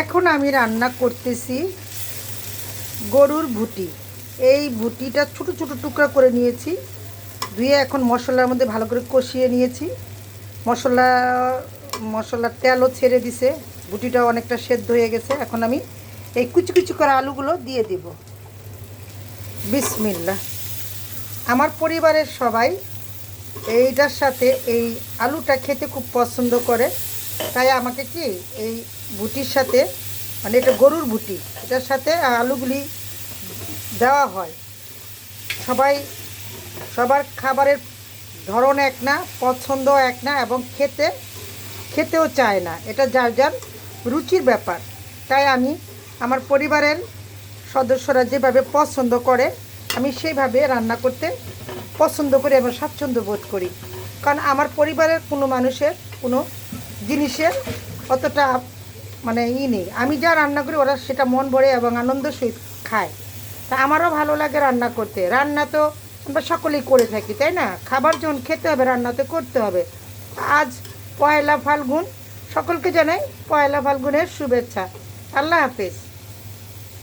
এখন আমি রান্না করতেছি গরুর ভুটি। এই ভুটিটা ছোট ছোট টুকরা করে নিয়েছি, ধুয়ে এখন মশলার মধ্যে ভালো করে কষিয়ে নিয়েছি। মশলা মশলার তেলও ছেড়ে দিছে, ভুটিটাও অনেকটা সেদ্ধ হয়ে গেছে। এখন আমি এই কুচি কুচি করা আলুগুলো দিয়ে দেব। বিসমিল্লাহ। আমার পরিবারের সবাই এইটার সাথে এই আলুটা খেতে খুব পছন্দ করে, তাই আমাকে কি এই ভুটির সাথে, মানে এটা গরুর ভুটি, এটার সাথে আলুগুলি দেওয়া হয়। সবাই সবার খাবারের ধরন এক না, পছন্দ এক না, এবং খেতেও চায় না। এটা যার যার রুচির ব্যাপার। তাই আমি আমার পরিবারের সদস্যরা যেভাবে পছন্দ করে আমি সেইভাবে রান্না করতে পছন্দ করি এবং স্বাচ্ছন্দ্য বোধ করি। কারণ আমার পরিবারের কোনো মানুষের কোনো জিনিসের অতটা মানে নেই। আমি যা রান্না করি ওরা সেটা মন ভরে এবং আনন্দ সহিত খায়। তা আমারও ভালো লাগে রান্না করতে। রান্না তো আমরা সকলেই করে থাকি, তাই না? খাবার যখন খেতে হবে রান্না তো করতে হবে। আজ পয়লা ফাল্গুন, সকলকে জানাই পয়লা ফাল্গুনের শুভেচ্ছা। আল্লাহ হাফেজ।